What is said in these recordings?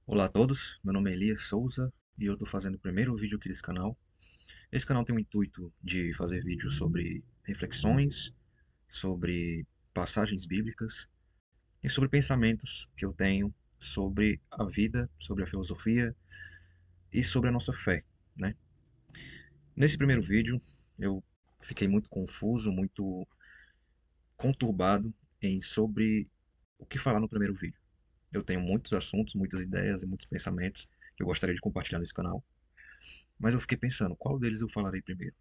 Olá a todos, meu nome é Elias Souza e eu estou fazendo o primeiro vídeo aqui desse canal. Esse canal tem o intuito de fazer vídeos sobre reflexões, sobre passagens bíblicas e sobre pensamentos que eu tenho sobre a vida, sobre a filosofia e sobre a nossa fé, né? Nesse primeiro vídeo eu fiquei muito confuso, muito conturbado em sobre o que falar no primeiro vídeo. Eu tenho muitos assuntos, muitas ideias e muitos pensamentos que eu gostaria de compartilhar nesse canal. Mas eu fiquei pensando, qual deles eu falarei primeiro?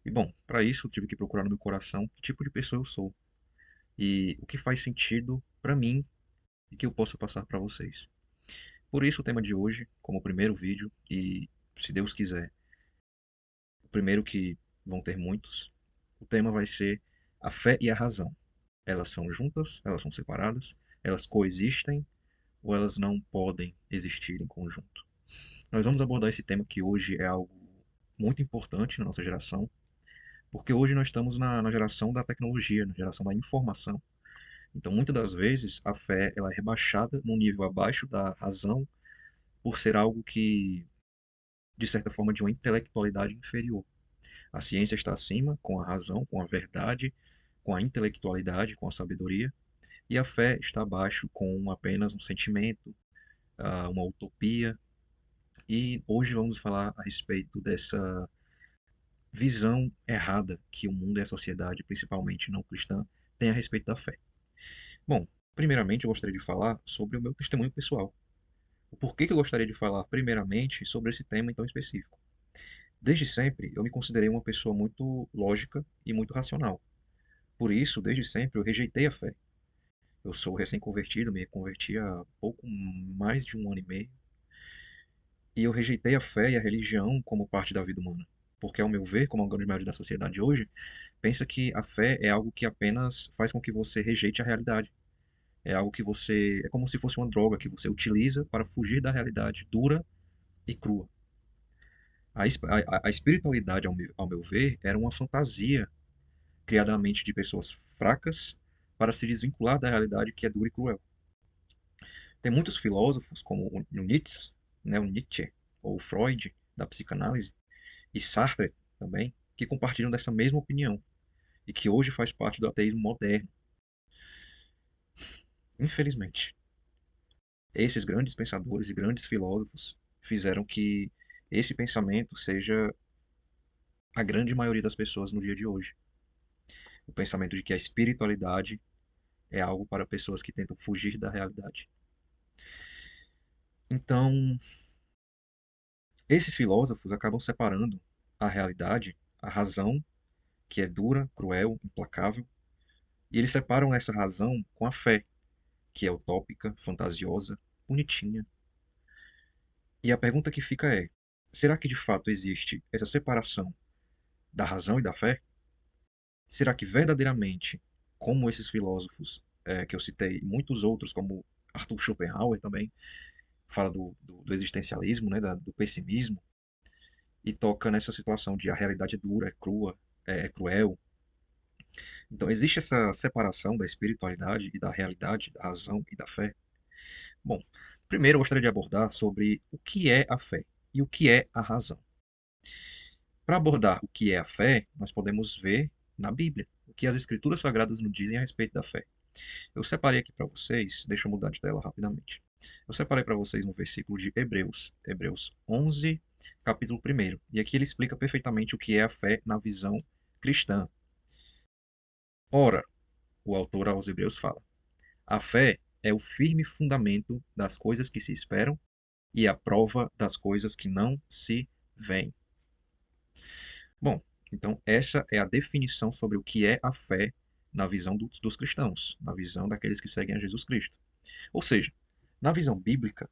E bom, para isso eu tive que procurar no meu coração que tipo de pessoa eu sou e o que faz sentido para mim e que eu posso passar para vocês. Por isso o tema de hoje, como o primeiro vídeo e se Deus quiser, o primeiro que vão ter muitos, o tema vai ser a fé e a razão. Elas são juntas, elas são separadas, elas coexistem ou elas não podem existir em conjunto. Nós vamos abordar esse tema que hoje é algo muito importante na nossa geração, porque hoje nós estamos na geração da tecnologia, na geração da informação. Então, muitas das vezes, a fé ela é rebaixada num nível abaixo da razão por ser algo que, de certa forma, de uma intelectualidade inferior. A ciência está acima com a razão, com a verdade, com a intelectualidade, com a sabedoria, e a fé está abaixo com apenas um sentimento, uma utopia. E hoje vamos falar a respeito dessa visão errada que o mundo e a sociedade, principalmente não cristã, tem a respeito da fé. Bom, primeiramente eu gostaria de falar sobre o meu testemunho pessoal. O porquê que eu gostaria de falar primeiramente sobre esse tema em tão específico. Desde sempre, eu me considerei uma pessoa muito lógica e muito racional. Por isso, desde sempre, eu rejeitei a fé. Eu sou recém-convertido, me converti há pouco mais de um ano e meio, e eu rejeitei a fé e a religião como parte da vida humana. Porque, ao meu ver, como a grande maioria da sociedade hoje, pensa que a fé é algo que apenas faz com que você rejeite a realidade. É algo que você. É como se fosse uma droga que você utiliza para fugir da realidade dura e crua. A espiritualidade, ao meu ver, era uma fantasia criada na mente de pessoas fracas para se desvincular da realidade que é dura e cruel. Tem muitos filósofos, como o Nietzsche, né, o Nietzsche, ou Freud, da psicanálise, e Sartre também, que compartilham dessa mesma opinião e que hoje faz parte do ateísmo moderno. Infelizmente, esses grandes pensadores e grandes filósofos fizeram que esse pensamento seja a grande maioria das pessoas no dia de hoje. O pensamento de que a espiritualidade é algo para pessoas que tentam fugir da realidade. Então, esses filósofos acabam separando a realidade, a razão, que é dura, cruel, implacável, e eles separam essa razão com a fé, que é utópica, fantasiosa, bonitinha. E a pergunta que fica é: será que de fato existe essa separação da razão e da fé? Será que verdadeiramente, como esses filósofos que eu citei, muitos outros, como Arthur Schopenhauer também, fala do existencialismo, né, do pessimismo, e toca nessa situação de a realidade é dura, é crua, é cruel. Então, existe essa separação da espiritualidade e da realidade, da razão e da fé? Bom, primeiro eu gostaria de abordar sobre o que é a fé e o que é a razão. Para abordar o que é a fé, nós podemos ver na Bíblia o que as Escrituras Sagradas nos dizem a respeito da fé. Eu separei aqui para vocês, deixa eu mudar de tela rapidamente. Eu separei para vocês um versículo de Hebreus, Hebreus 11, capítulo 1. E aqui ele explica perfeitamente o que é a fé na visão cristã. Ora, o autor aos Hebreus fala: a fé é o firme fundamento das coisas que se esperam e a prova das coisas que não se veem. Bom, então essa é a definição sobre o que é a fé na visão dos cristãos, na visão daqueles que seguem a Jesus Cristo. Ou seja, na visão bíblica,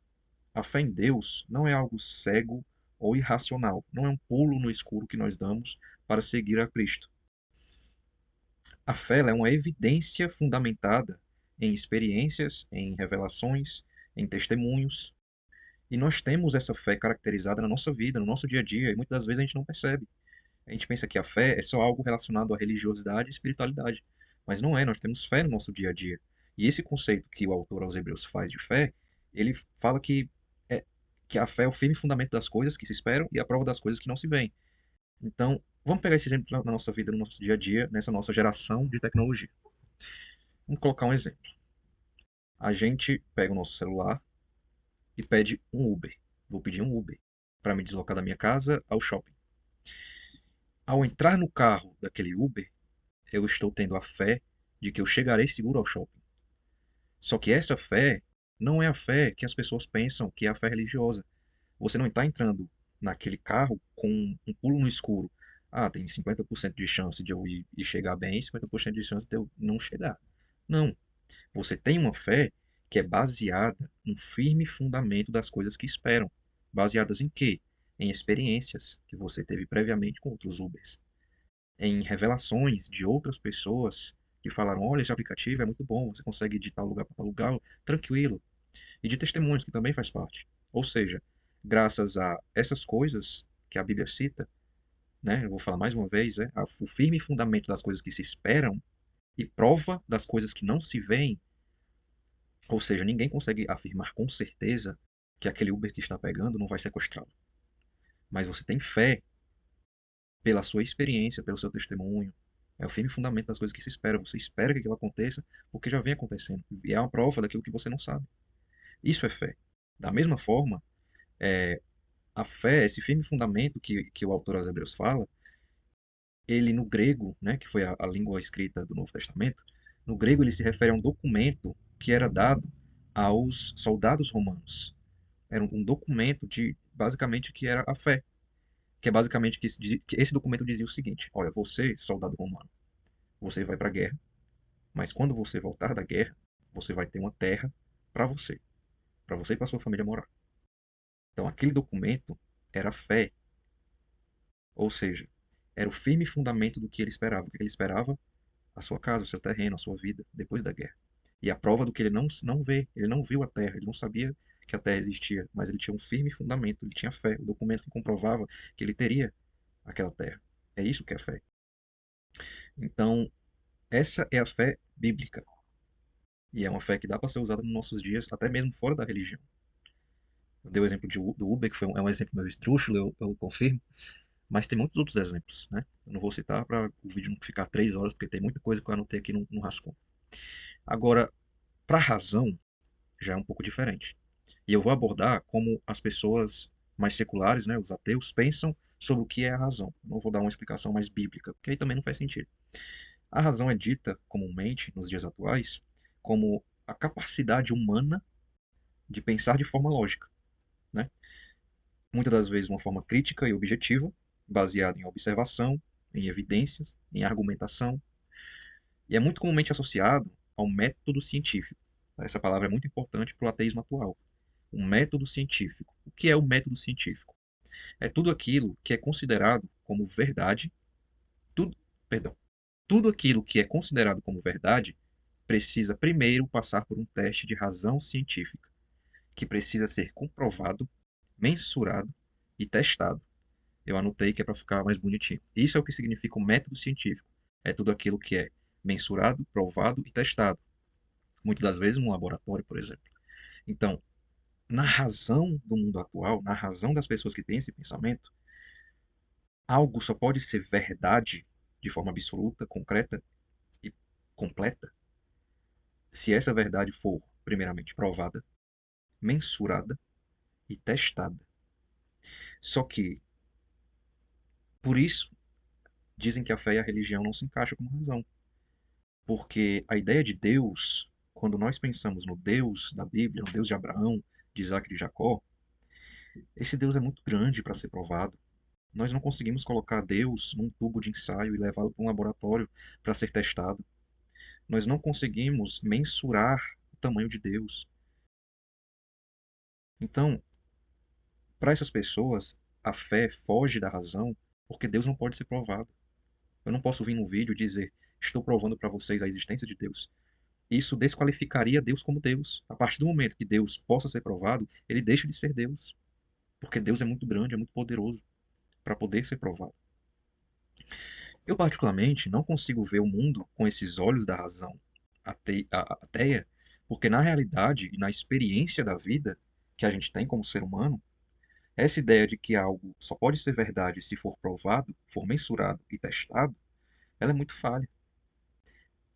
a fé em Deus não é algo cego ou irracional, não é um pulo no escuro que nós damos para seguir a Cristo. A fé ela é uma evidência fundamentada em experiências, em revelações, em testemunhos. E nós temos essa fé caracterizada na nossa vida, no nosso dia a dia, e muitas das vezes a gente não percebe. A gente pensa que a fé é só algo relacionado à religiosidade e espiritualidade. Mas não é, nós temos fé no nosso dia a dia. E esse conceito que o autor aos Hebreus faz de fé Ele fala é, que a fé é o firme fundamento das coisas que se esperam e a prova das coisas que não se veem. Então, vamos pegar esse exemplo na nossa vida, no nosso dia a dia, nessa nossa geração de tecnologia. Vamos colocar um exemplo. A gente pega o nosso celular e pede um Uber. Vou pedir um Uber para me deslocar da minha casa ao shopping. Ao entrar no carro daquele Uber, eu estou tendo a fé de que eu chegarei seguro ao shopping. Só que essa fé não é a fé que as pessoas pensam que é a fé religiosa. Você não está entrando naquele carro com um pulo no escuro. Ah, tem 50% de chance de eu ir e chegar bem, 50% de chance de eu não chegar. Não. Você tem uma fé que é baseada no firme fundamento das coisas que esperam. Baseadas em quê? Em experiências que você teve previamente com outros Ubers. Em revelações de outras pessoas que falaram: olha, esse aplicativo é muito bom, você consegue ir de tal lugar para tal lugar tranquilo. E de testemunhos, que também faz parte. Ou seja, graças a essas coisas que a Bíblia cita, né, eu vou falar mais uma vez, o firme fundamento das coisas que se esperam e prova das coisas que não se veem. Ou seja, ninguém consegue afirmar com certeza que aquele Uber que está pegando não vai sequestrá-lo. Mas você tem fé pela sua experiência, pelo seu testemunho. É o firme fundamento das coisas que se espera. Você espera que aquilo aconteça porque já vem acontecendo. E é uma prova daquilo que você não sabe. Isso é fé. Da mesma forma, é, a fé, esse firme fundamento que o autor aos Hebreus fala, ele no grego, né, que foi a língua escrita do Novo Testamento, no grego ele se refere a um documento que era dado aos soldados romanos. Era um documento de, basicamente, que era a fé. Que é basicamente que esse documento dizia o seguinte: olha, você, soldado romano, você vai para a guerra, mas quando você voltar da guerra, você vai ter uma terra para você e para sua família morar. Então, aquele documento era a fé, ou seja, era o firme fundamento do que ele esperava. O que ele esperava? A sua casa, o seu terreno, a sua vida, depois da guerra. E a prova do que ele não vê. Ele não viu a terra, ele não sabia que a terra existia, mas ele tinha um firme fundamento, ele tinha fé, o documento que comprovava que ele teria aquela terra. É isso que é fé. Então, essa é a fé bíblica. E é uma fé que dá para ser usada nos nossos dias, até mesmo fora da religião. Eu dei o exemplo do Uber, que é um exemplo meio esdrúxulo, eu confirmo. Mas tem muitos outros exemplos, né? Eu não vou citar para o vídeo não ficar 3 horas, porque tem muita coisa que eu anotei aqui no rascunho. Agora, para a razão, já é um pouco diferente. E eu vou abordar como as pessoas mais seculares, né, os ateus, pensam sobre o que é a razão. Eu não vou dar uma explicação mais bíblica, porque aí também não faz sentido. A razão é dita comumente, nos dias atuais, como a capacidade humana de pensar de forma lógica, né? Muitas das vezes uma forma crítica e objetiva, baseada em observação, em evidências, em argumentação, e é muito comumente associado ao método científico. Essa palavra é muito importante para o ateísmo atual. O método científico. O que é o método científico? É tudo aquilo que é considerado como verdade, tudo, perdão, tudo aquilo que é considerado como verdade precisa primeiro passar por um teste de razão científica, que precisa ser comprovado, mensurado e testado. Eu anotei que é para ficar mais bonitinho. Isso é o que significa o método científico. É tudo aquilo que é mensurado, provado e testado. Muitas das vezes num laboratório, por exemplo. Então, na razão do mundo atual, na razão das pessoas que têm esse pensamento, algo só pode ser verdade de forma absoluta, concreta e completa se essa verdade for, primeiramente, provada, mensurada e testada. Só que, por isso, dizem que a fé e a religião não se encaixam como razão. Porque a ideia de Deus, quando nós pensamos no Deus da Bíblia, no Deus de Abraão, de Isaac e de Jacó, esse Deus é muito grande para ser provado. Nós não conseguimos colocar Deus num tubo de ensaio e levá-lo para um laboratório para ser testado. Nós não conseguimos mensurar o tamanho de Deus. Então, para essas pessoas, a fé foge da razão porque Deus não pode ser provado. Eu não posso vir num vídeo e dizer: estou provando para vocês a existência de Deus. Isso desqualificaria Deus como Deus. A partir do momento que Deus possa ser provado, ele deixa de ser Deus. Porque Deus é muito grande, é muito poderoso para poder ser provado. Eu, particularmente, não consigo ver o mundo com esses olhos da razão ateia, Porque na realidade e na experiência da vida que a gente tem como ser humano, essa ideia de que algo só pode ser verdade se for provado, for mensurado e testado, ela é muito falha.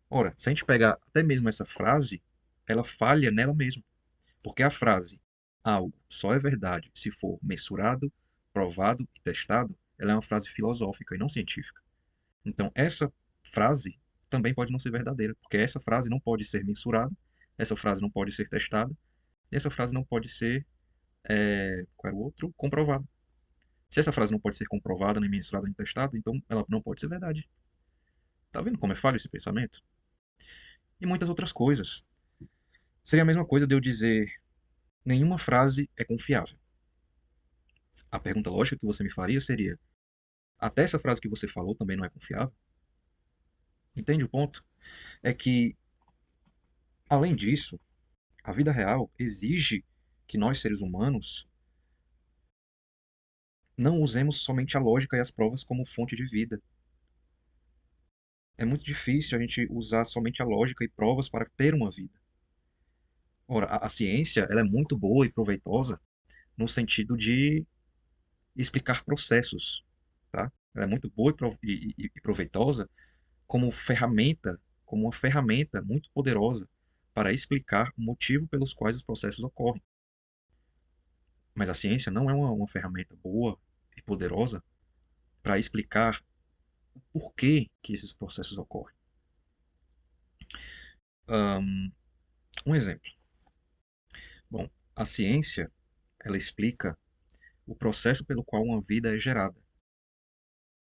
Ora, se a gente pegar até mesmo essa frase, ela falha nela mesma. Porque a frase algo só é verdade se for mensurado, provado e testado, ela é uma frase filosófica e não científica. Então, essa frase também pode não ser verdadeira, porque essa frase não pode ser mensurada, essa frase não pode ser testada, e essa frase não pode ser, qual era o outro? Comprovada. Se essa frase não pode ser comprovada, nem mensurada, nem testada, então ela não pode ser verdade. Tá vendo como é falho esse pensamento? E muitas outras coisas. Seria a mesma coisa de eu dizer nenhuma frase é confiável. A pergunta lógica que você me faria seria: até essa frase que você falou também não é confiável? Entende o ponto? É que, além disso, a vida real exige que nós, seres humanos, não usemos somente a lógica e as provas como fonte de vida. É muito difícil a gente usar somente a lógica e provas para ter uma vida. Ora, a ciência ela é muito boa e proveitosa no sentido de explicar processos, tá? Ela é muito boa e proveitosa como ferramenta, como uma ferramenta muito poderosa para explicar o motivo pelos quais os processos ocorrem. Mas a ciência não é uma ferramenta boa e poderosa para explicar o porquê que esses processos ocorrem. Um exemplo. Bom, a ciência ela explica o processo pelo qual uma vida é gerada,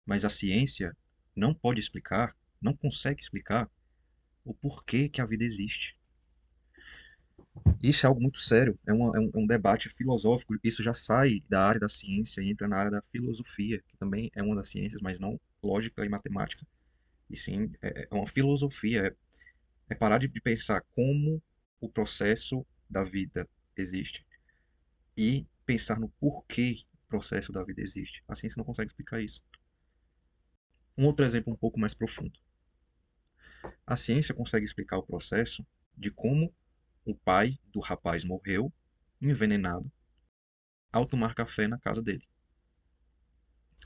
mas a ciência não pode explicar, não consegue explicar o porquê que a vida existe. Isso é algo muito sério, é um debate filosófico, isso já sai da área da ciência e entra na área da filosofia, que também é uma das ciências, mas não lógica e matemática, e sim é uma filosofia, é parar de pensar como o processo da vida existe e pensar no porquê o processo da vida existe. A ciência não consegue explicar isso. Um outro exemplo um pouco mais profundo. A ciência consegue explicar o processo de como o pai do rapaz morreu envenenado ao tomar café na casa dele.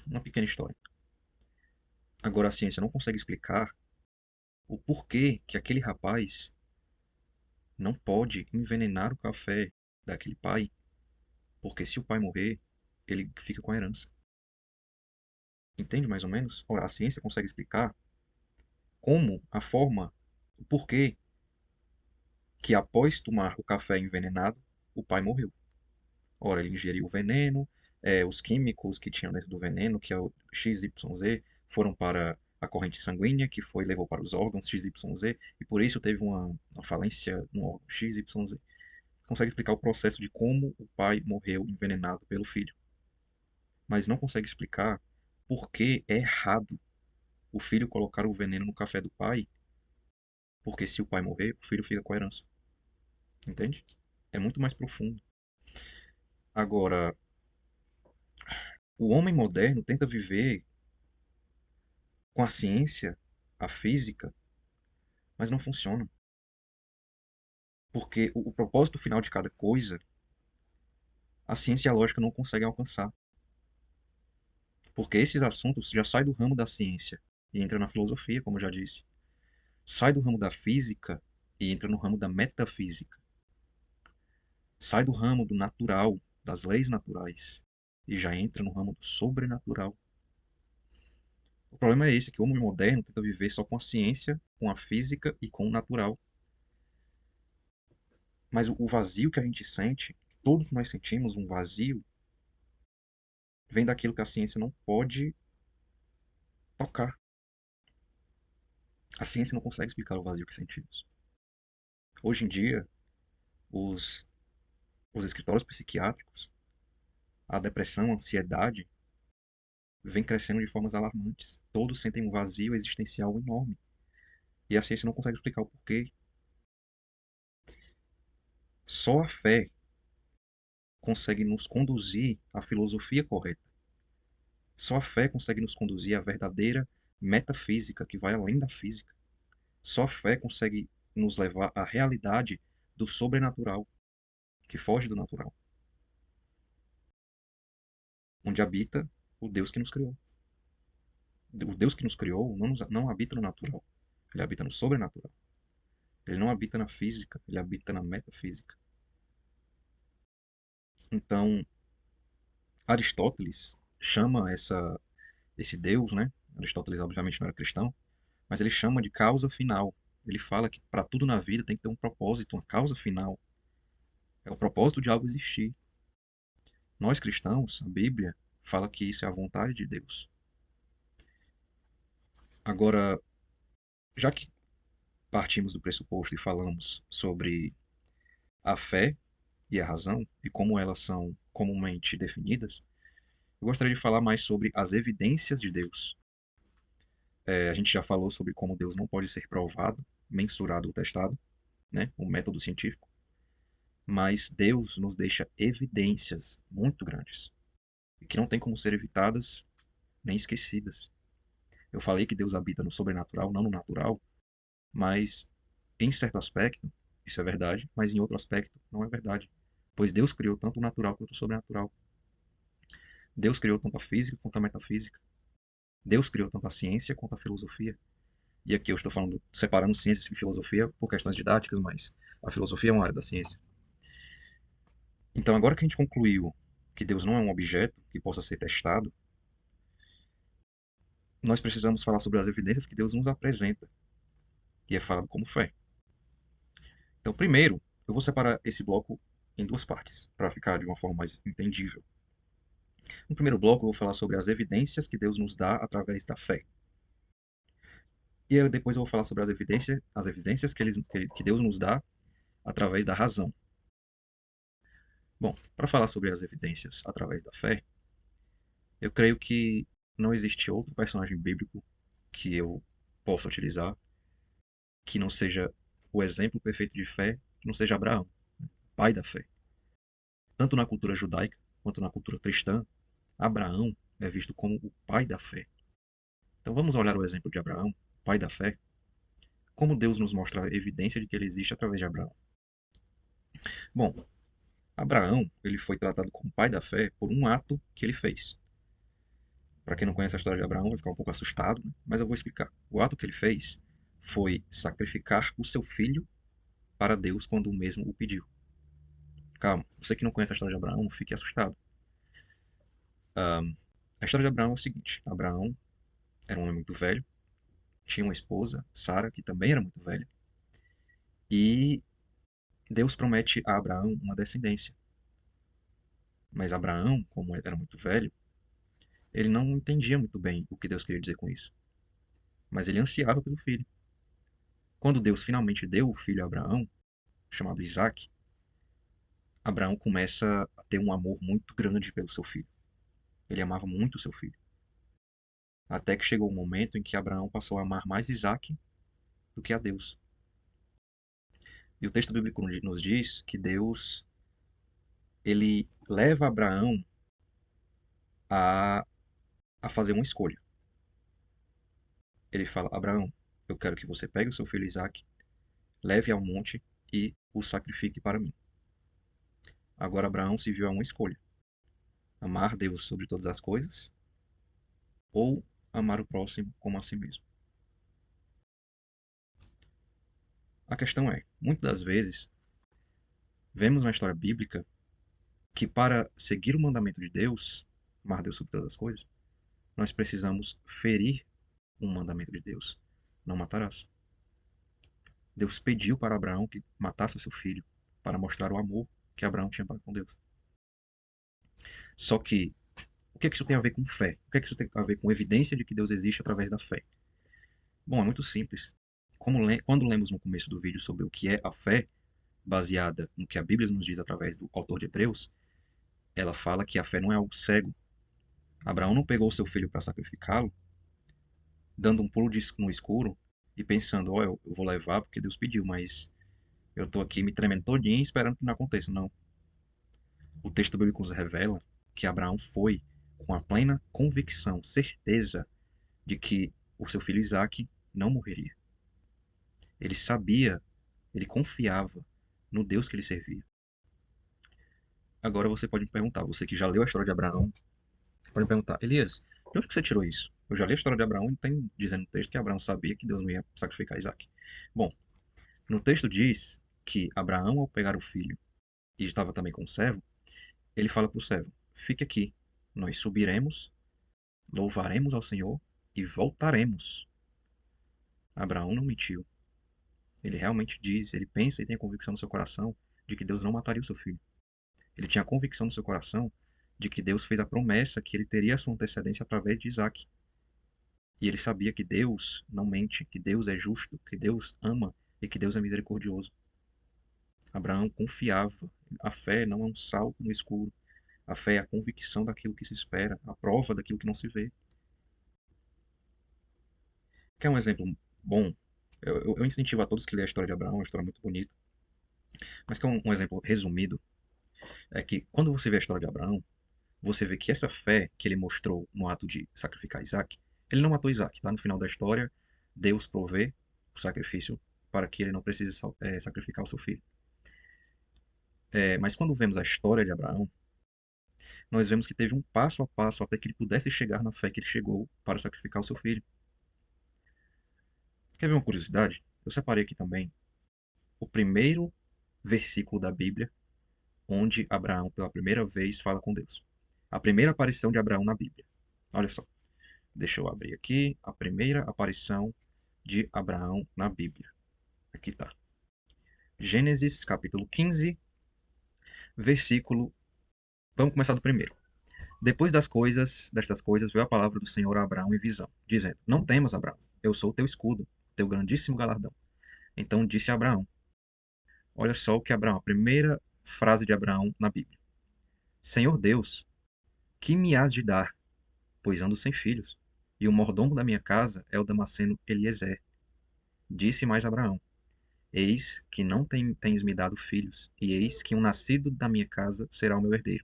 Uma pequena história. Agora a ciência não consegue explicar o porquê que aquele rapaz não pode envenenar o café daquele pai, porque se o pai morrer, ele fica com a herança. Entende mais ou menos? Ora, a ciência consegue explicar como a forma, o porquê que após tomar o café envenenado, o pai morreu. Ora, ele ingeriu o veneno, os químicos que tinham dentro do veneno, que é o XYZ, foram para a corrente sanguínea, que foi levou para os órgãos XYZ, e por isso teve uma falência no órgão XYZ. Consegue explicar o processo de como o pai morreu envenenado pelo filho, mas não consegue explicar por que é errado o filho colocar o veneno no café do pai, porque se o pai morrer, o filho fica com a herança. Entende? É muito mais profundo. Agora, o homem moderno tenta viver com a ciência, a física, mas não funciona. Porque o propósito final de cada coisa, a ciência e a lógica não conseguem alcançar. Porque esses assuntos já saem do ramo da ciência e entra na filosofia, como eu já disse. Sai do ramo da física e entra no ramo da metafísica. Sai do ramo do natural, das leis naturais, e já entra no ramo do sobrenatural. O problema é esse, que o homem moderno tenta viver só com a ciência, com a física e com o natural. Mas o vazio que a gente sente, todos nós sentimos um vazio, vem daquilo que a ciência não pode tocar. A ciência não consegue explicar o vazio que sentimos. Hoje em dia, os, os escritórios psiquiátricos, a depressão, a ansiedade, vem crescendo de formas alarmantes. Todos sentem um vazio existencial enorme. E a ciência não consegue explicar o porquê. Só a fé consegue nos conduzir à filosofia correta. Só a fé consegue nos conduzir à verdadeira metafísica que vai além da física. Só a fé consegue nos levar à realidade do sobrenatural, que foge do natural, onde habita o Deus que nos criou. O Deus que nos criou não habita no natural, ele habita no sobrenatural. Ele não habita na física, ele habita na metafísica. Então, Aristóteles chama esse Deus, né? Aristóteles obviamente não era cristão, mas ele chama de causa final. Ele fala que para tudo na vida tem que ter um propósito, uma causa final. É o propósito de algo existir. Nós cristãos, a Bíblia fala que isso é a vontade de Deus. Agora, já que partimos do pressuposto e falamos sobre a fé e a razão e como elas são comumente definidas, eu gostaria de falar mais sobre as evidências de Deus. A gente já falou sobre como Deus não pode ser provado, mensurado ou testado, né? O método científico. Mas Deus nos deixa evidências muito grandes e que não tem como ser evitadas nem esquecidas. Eu falei que Deus habita no sobrenatural, não no natural, mas em certo aspecto isso é verdade, mas em outro aspecto não é verdade. Pois Deus criou tanto o natural quanto o sobrenatural. Deus criou tanto a física quanto a metafísica. Deus criou tanto a ciência quanto a filosofia. E aqui eu estou falando, separando ciência e filosofia por questões didáticas, mas a filosofia é uma área da ciência. Então, agora que a gente concluiu que Deus não é um objeto que possa ser testado, nós precisamos falar sobre as evidências que Deus nos apresenta, e é falado como fé. Então, primeiro, eu vou separar esse bloco em duas partes, para ficar de uma forma mais entendível. No primeiro bloco, eu vou falar sobre as evidências que Deus nos dá através da fé. E aí, depois eu vou falar sobre as evidências que Deus nos dá através da razão. Bom, para falar sobre as evidências através da fé, eu creio que não existe outro personagem bíblico que eu possa utilizar que não seja o exemplo perfeito de fé, que não seja Abraão, pai da fé. Tanto na cultura judaica quanto na cultura cristã, Abraão é visto como o pai da fé. Então vamos olhar o exemplo de Abraão, pai da fé, como Deus nos mostra a evidência de que ele existe através de Abraão. Bom, Abraão, ele foi tratado como pai da fé por um ato que ele fez. Para quem não conhece a história de Abraão, vai ficar um pouco assustado, né? Mas eu vou explicar. O ato que ele fez foi sacrificar o seu filho para Deus quando o mesmo o pediu. Calma, você que não conhece a história de Abraão, não fique assustado. A história de Abraão é o seguinte: Abraão era um homem muito velho, tinha uma esposa, Sara, que também era muito velha, e Deus promete a Abraão uma descendência. Mas Abraão, como era muito velho, ele não entendia muito bem o que Deus queria dizer com isso. Mas ele ansiava pelo filho. Quando Deus finalmente deu o filho a Abraão, chamado Isaac, Abraão começa a ter um amor muito grande pelo seu filho. Ele amava muito o seu filho. Até que chegou o momento em que Abraão passou a amar mais Isaac do que a Deus. E o texto bíblico nos diz que Deus ele leva Abraão a, a fazer uma escolha. Ele fala: Abraão, eu quero que você pegue o seu filho Isaac, leve ao monte e o sacrifique para mim. Agora Abraão se viu a uma escolha: amar Deus sobre todas as coisas ou amar o próximo como a si mesmo. A questão é, muitas das vezes, vemos na história bíblica que para seguir o mandamento de Deus, amar Deus sobre todas as coisas, nós precisamos ferir um mandamento de Deus: não matarás. Deus pediu para Abraão que matasse o seu filho para mostrar o amor que Abraão tinha para com Deus. Só que, o que é que isso tem a ver com fé? O que é que isso tem a ver com evidência de que Deus existe através da fé? Bom, é muito simples. Quando lemos no começo do vídeo sobre o que é a fé, baseada no que a Bíblia nos diz através do autor de Hebreus, ela fala que a fé não é algo cego. Abraão não pegou o seu filho para sacrificá-lo, dando um pulo no escuro e pensando: ó, eu vou levar porque Deus pediu, mas eu estou aqui me tremendo todinho esperando que não aconteça. Não. O texto bíblico nos revela que Abraão foi com a plena convicção, certeza de que o seu filho Isaque não morreria. Ele sabia, ele confiava no Deus que ele servia. Agora você pode me perguntar, você que já leu a história de Abraão, pode me perguntar, Elias, de onde que você tirou isso? Eu já li a história de Abraão e tem dizendo no texto que Abraão sabia que Deus não ia sacrificar Isaac. Bom, no texto diz que Abraão, ao pegar o filho e estava também com o servo, ele fala para o servo: fique aqui, nós subiremos, louvaremos ao Senhor e voltaremos. Abraão não mentiu. Ele realmente diz, ele pensa e tem a convicção no seu coração de que Deus não mataria o seu filho. Ele tinha a convicção no seu coração de que Deus fez a promessa que ele teria a sua antecedência através de Isaac. E ele sabia que Deus não mente, que Deus é justo, que Deus ama e que Deus é misericordioso. Abraão confiava. A fé não é um salto no escuro. A fé é a convicção daquilo que se espera, a prova daquilo que não se vê. Quer um exemplo bom? Eu incentivo a todos que lêem a história de Abraão, é uma história muito bonita. Mas quer um exemplo resumido? É que quando você vê a história de Abraão, você vê que essa fé que ele mostrou no ato de sacrificar Isaac, ele não matou Isaac, tá? No final da história, Deus provê o sacrifício para que ele não precise sacrificar o seu filho. Mas quando vemos a história de Abraão, nós vemos que teve um passo a passo até que ele pudesse chegar na fé que ele chegou para sacrificar o seu filho. Quer ver uma curiosidade? Eu separei aqui também o primeiro versículo da Bíblia onde Abraão, pela primeira vez, fala com Deus. A primeira aparição de Abraão na Bíblia. Olha só. Deixa eu abrir aqui a primeira aparição de Abraão na Bíblia. Aqui está. Gênesis capítulo 15, versículo. Vamos começar do primeiro. Depois destas coisas, veio a palavra do Senhor a Abraão em visão, dizendo: não temas, Abraão, eu sou o teu escudo, teu grandíssimo galardão. Então disse Abraão: olha só o que Abraão, a primeira frase de Abraão na Bíblia: Senhor Deus, que me has de dar, pois ando sem filhos, e o mordomo da minha casa é o Damasceno Eliezer. Disse mais Abraão: eis que não tens me dado filhos, e eis que um nascido da minha casa será o meu herdeiro.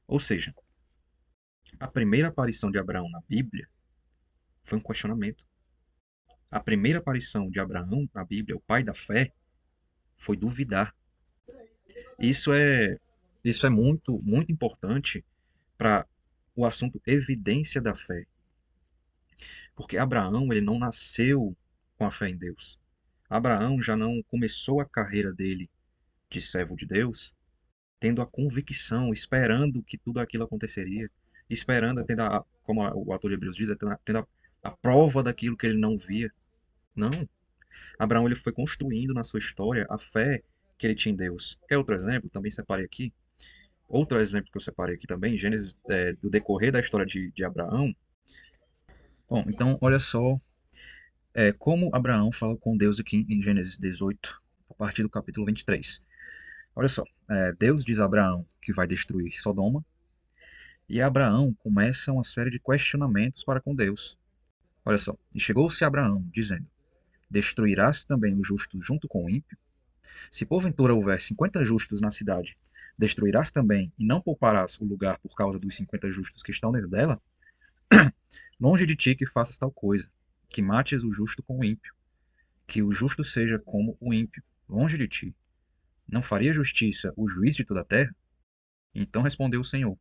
Ou seja, a primeira aparição de Abraão na Bíblia foi um questionamento. A primeira aparição de Abraão na Bíblia, o pai da fé, foi duvidar. Isso é, isso é muito, muito importante para o assunto evidência da fé. Porque Abraão, ele não nasceu com a fé em Deus. Abraão já não começou a carreira dele de servo de Deus tendo a convicção, esperando que tudo aquilo aconteceria, esperando, como o autor de Hebreus diz, tendo a prova daquilo que ele não via. Não. Abraão ele foi construindo na sua história a fé que ele tinha em Deus. Quer outro exemplo? Também separei aqui. Outro exemplo que eu separei aqui também, Gênesis, do decorrer da história de Abraão. Bom, então olha só como Abraão fala com Deus aqui em Gênesis 18, a partir do capítulo 23. Olha só, Deus diz a Abraão que vai destruir Sodoma, e Abraão começa uma série de questionamentos para com Deus. Olha só, e chegou-se a Abraão, dizendo: destruirás também o justo junto com o ímpio? Se porventura houver 50 justos na cidade, destruirás também e não pouparás o lugar por causa dos 50 justos que estão dentro dela? Longe de ti que faças tal coisa, que mates o justo com o ímpio, que o justo seja como o ímpio, longe de ti. Não faria justiça o juiz de toda a terra? Então respondeu o Senhor: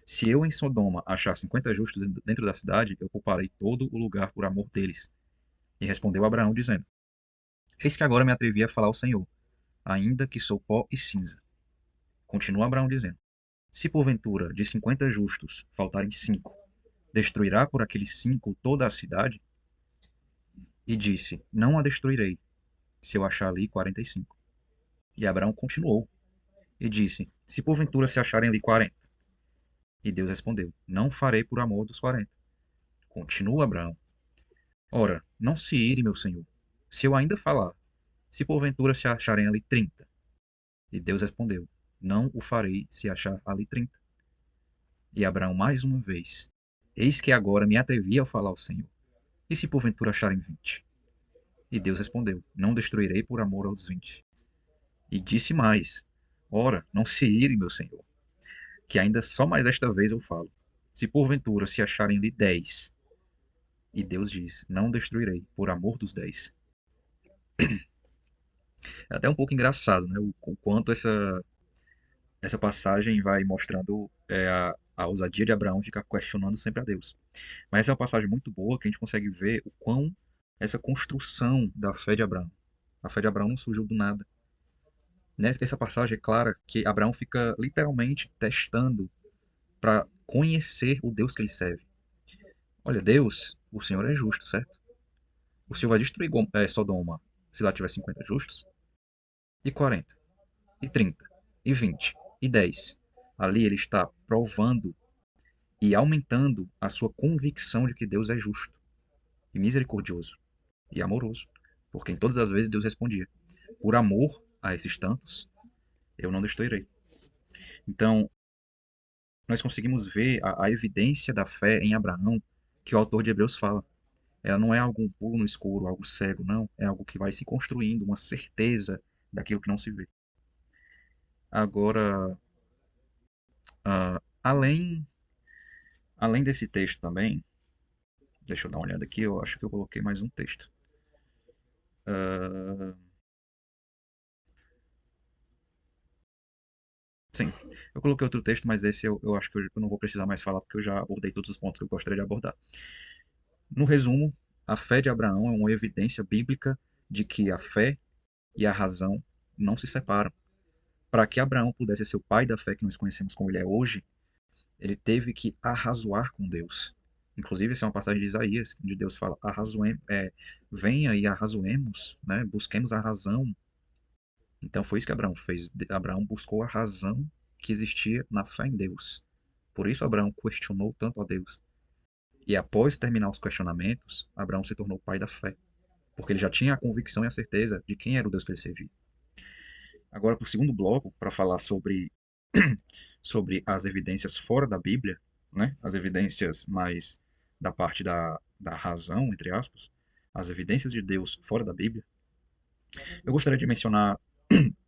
se eu em Sodoma achar 50 justos dentro da cidade, eu pouparei todo o lugar por amor deles. E respondeu Abraão, dizendo: eis que agora me atrevi a falar ao Senhor, ainda que sou pó e cinza. Continua Abraão dizendo: se porventura de 50 justos faltarem 5, destruirá por aqueles 5 toda a cidade? E disse: não a destruirei, se eu achar ali 45. E Abraão continuou, e disse: se porventura se acharem ali 40. E Deus respondeu: não farei por amor dos 40. Continua Abraão: ora, não se ire, meu senhor, se eu ainda falar, se porventura se acharem ali 30. E Deus respondeu: não o farei se achar ali 30. E Abraão mais uma vez: eis que agora me atrevi a falar ao Senhor, e se porventura acharem 20? E Deus respondeu: não destruirei por amor aos 20. E disse mais: ora, não se ire, meu senhor, que ainda só mais esta vez eu falo, se porventura se acharem ali 10. E Deus diz: não destruirei por amor dos 10. É até um pouco engraçado, né? O quanto essa passagem vai mostrando a ousadia de Abraão ficar questionando sempre a Deus. Mas essa é uma passagem muito boa que a gente consegue ver o quão essa construção da fé de Abraão. A fé de Abraão não surgiu do nada. Nessa passagem é clara que Abraão fica literalmente testando para conhecer o Deus que ele serve. Olha, Deus, o Senhor é justo, certo? O Senhor vai destruir Sodoma se lá tiver 50 justos? E 40? E 30? E 20? E 10? Ali ele está provando e aumentando a sua convicção de que Deus é justo e misericordioso e amoroso. Porque em todas as vezes Deus respondia: por amor a esses tantos, eu não destruirei. Então, nós conseguimos ver a evidência da fé em Abraão que o autor de Hebreus fala. Ela não é algum pulo no escuro, algo cego, não. É algo que vai se construindo, uma certeza daquilo que não se vê. Agora, além desse texto também, deixa eu dar uma olhada aqui, eu acho que eu coloquei mais um texto. Ah, sim, eu coloquei outro texto, mas esse eu acho que eu não vou precisar mais falar porque eu já abordei todos os pontos que eu gostaria de abordar. No resumo, a fé de Abraão é uma evidência bíblica de que a fé e a razão não se separam. Para que Abraão pudesse ser o pai da fé que nós conhecemos como ele é hoje, ele teve que arrazoar com Deus. Inclusive, essa é uma passagem de Isaías, onde Deus fala: venha e arrazoemos, né? Busquemos a razão. Então foi isso que Abraão fez. Abraão buscou a razão que existia na fé em Deus. Por isso Abraão questionou tanto a Deus. E após terminar os questionamentos, Abraão se tornou pai da fé, porque ele já tinha a convicção e a certeza de quem era o Deus que ele servia. Agora, para o segundo bloco, para falar sobre as evidências fora da Bíblia, né? As evidências mais da parte da razão, entre aspas, as evidências de Deus fora da Bíblia, eu gostaria de mencionar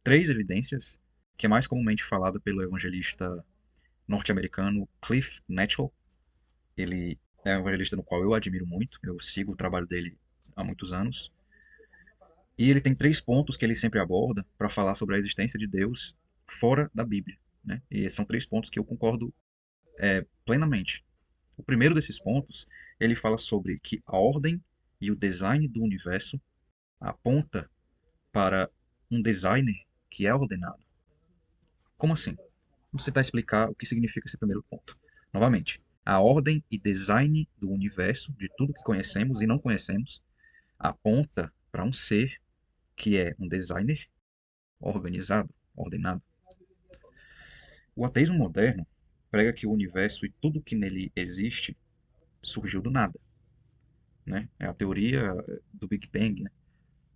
três evidências que é mais comumente falada pelo evangelista norte-americano Cliff Netchell. Ele é um evangelista no qual eu admiro muito, eu sigo o trabalho dele há muitos anos. E ele tem três pontos que ele sempre aborda para falar sobre a existência de Deus fora da Bíblia. Né? E são três pontos que eu concordo plenamente. O primeiro desses pontos, ele fala sobre que a ordem e o design do universo aponta para um designer que é ordenado. Como assim? Vamos tentar explicar o que significa esse primeiro ponto. Novamente, a ordem e design do universo, de tudo que conhecemos e não conhecemos, aponta para um ser que é um designer organizado, ordenado. O ateísmo moderno prega que o universo e tudo que nele existe surgiu do nada. Né? É a teoria do Big Bang. Né?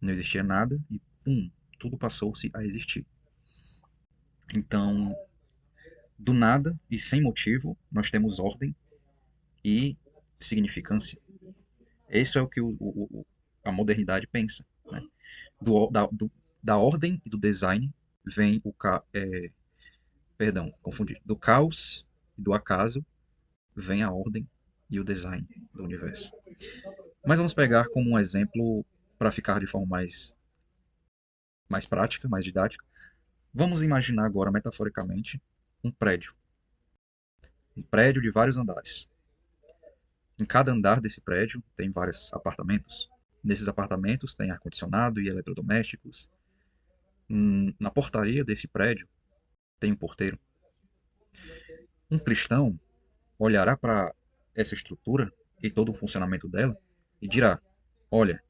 Não existia nada e, pum, tudo passou-se a existir. Então, do nada e sem motivo, nós temos ordem e significância. Isso é o que a modernidade pensa. Né? Da ordem e do design vem perdão, confundi. Do caos e do acaso vem a ordem e o design do universo. Mas vamos pegar como um exemplo para ficar de forma mais prática, mais didática. Vamos imaginar agora, metaforicamente, um prédio. Um prédio de vários andares. Em cada andar desse prédio tem vários apartamentos. Nesses apartamentos tem ar-condicionado e eletrodomésticos. Na portaria desse prédio tem um porteiro. Um cristão olhará para essa estrutura e todo o funcionamento dela e dirá: olha,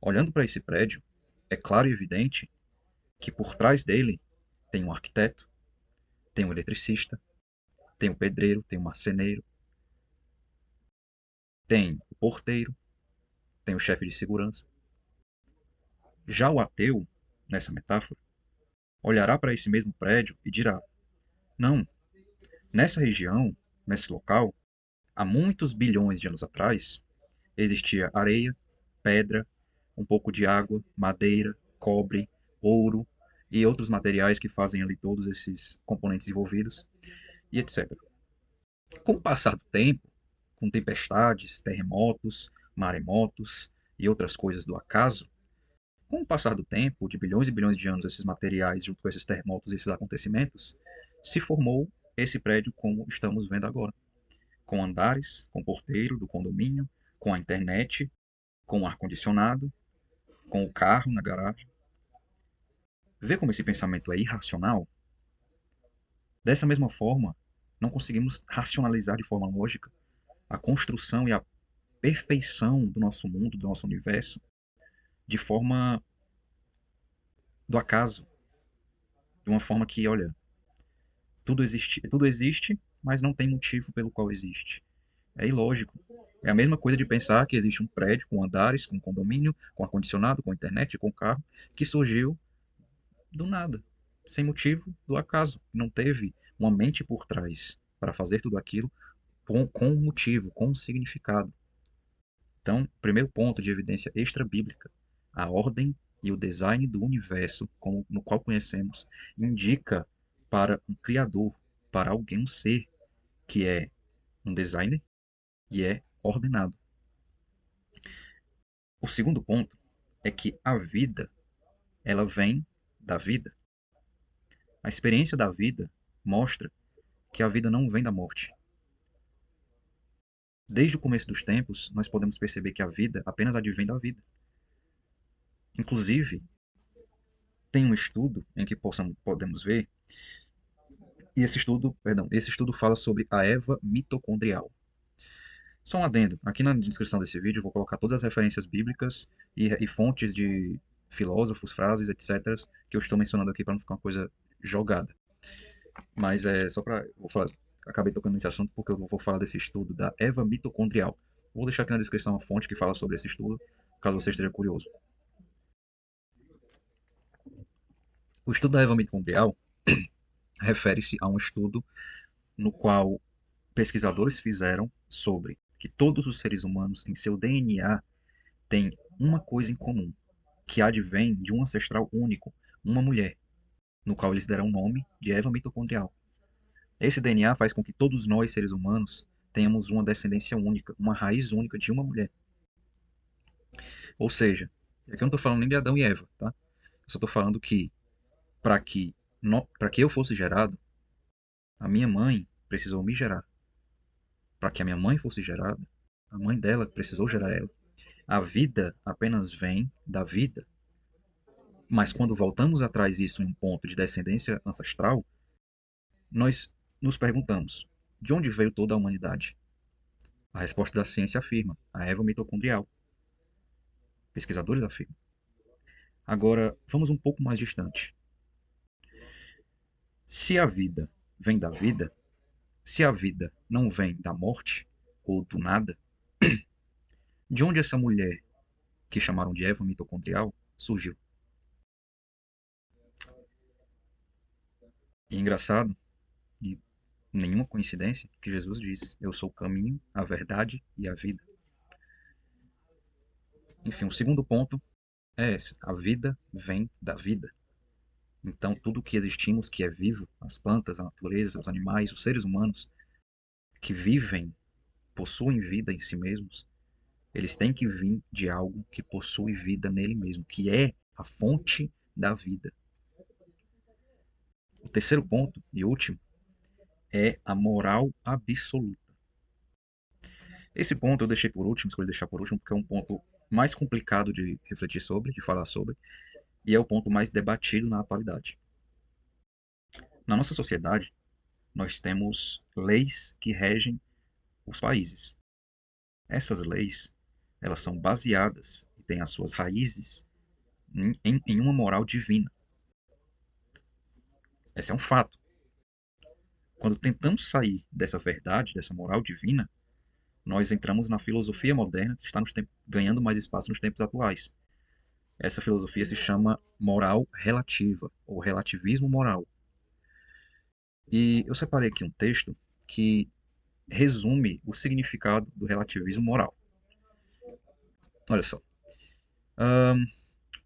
olhando para esse prédio, é claro e evidente que por trás dele tem um arquiteto, tem um eletricista, tem um pedreiro, tem um marceneiro, tem o porteiro, tem o chefe de segurança. Já o ateu, nessa metáfora, olhará para esse mesmo prédio e dirá: não, nessa região, nesse local, há muitos bilhões de anos atrás, existia areia, pedra, um pouco de água, madeira, cobre, ouro e outros materiais que fazem ali todos esses componentes envolvidos, e etc. Com o passar do tempo, com tempestades, terremotos, maremotos e outras coisas do acaso, Com o passar do tempo, de bilhões e bilhões de anos, esses materiais, junto com esses terremotos, esses acontecimentos, se formou esse prédio como estamos vendo agora. Com andares, com porteiro do condomínio, com a internet, com o ar-condicionado, com o carro na garagem. Vê como esse pensamento é irracional? Dessa mesma forma, não conseguimos racionalizar de forma lógica a construção e a perfeição do nosso mundo, do nosso universo, de forma do acaso, de uma forma que, olha, tudo existe, mas não tem motivo pelo qual existe. É ilógico. É a mesma coisa de pensar que existe um prédio com andares, com condomínio, com ar-condicionado, com internet, com carro, que surgiu do nada, sem motivo, do acaso. Não teve uma mente por trás para fazer tudo aquilo com um motivo, com um significado. Então, primeiro ponto de evidência extra-bíblica, a ordem e o design do universo, no qual conhecemos, indica para um criador, para alguém, um ser que é um designer e é ordenado. O segundo ponto é que a vida, ela vem da vida. A experiência da vida mostra que a vida não vem da morte. Desde o começo dos tempos, nós podemos perceber que a vida apenas advém da vida. Inclusive, tem um estudo em que podemos ver, e esse estudo fala sobre a Eva mitocondrial. Só um adendo, aqui na descrição desse vídeo eu vou colocar todas as referências bíblicas e fontes de filósofos, frases, etc., que eu estou mencionando aqui para não ficar uma coisa jogada. Mas é só para. Acabei tocando nesse assunto porque eu vou falar desse estudo da Eva mitocondrial. Vou deixar aqui na descrição a fonte que fala sobre esse estudo, caso você esteja curioso. O estudo da Eva mitocondrial refere-se a um estudo no qual pesquisadores fizeram sobre que todos os seres humanos, em seu DNA, têm uma coisa em comum, que advém de um ancestral único, uma mulher, no qual eles deram o nome de Eva mitocondrial. Esse DNA faz com que todos nós, seres humanos, tenhamos uma descendência única, uma raiz única de uma mulher. Ou seja, aqui eu não estou falando nem de Adão e Eva, tá? Eu só estou falando que para que, para que eu fosse gerado, a minha mãe precisou me gerar. Para que a minha mãe fosse gerada, a mãe dela precisou gerar ela. A vida apenas vem da vida. Mas quando voltamos atrás isso em um ponto de descendência ancestral, nós nos perguntamos: de onde veio toda a humanidade? A resposta da ciência afirma: a Eva mitocondrial. Pesquisadores afirmam. Agora, vamos um pouco mais distante. Se a vida vem da vida, se a vida não vem da morte ou do nada, de onde essa mulher, que chamaram de Eva mitocondrial, surgiu? E é engraçado, e nenhuma coincidência, que Jesus diz: eu sou o caminho, a verdade e a vida. Enfim, o segundo ponto é esse: a vida vem da vida. Então, tudo que existimos, que é vivo, as plantas, a natureza, os animais, os seres humanos, que vivem, possuem vida em si mesmos, eles têm que vir de algo que possui vida nele mesmo, que é a fonte da vida. O terceiro ponto e último é a moral absoluta. Esse ponto eu deixei por último, escolhi deixar por último, porque é um ponto mais complicado de refletir sobre, de falar sobre, e é o ponto mais debatido na atualidade. Na nossa sociedade, nós temos leis que regem os países. Essas leis, elas são baseadas e têm as suas raízes em uma moral divina. Esse é um fato. Quando tentamos sair dessa verdade, dessa moral divina, nós entramos na filosofia moderna que está ganhando mais espaço nos tempos atuais. Essa filosofia se chama moral relativa, ou relativismo moral. E eu separei aqui um texto que resume o significado do relativismo moral. Olha só.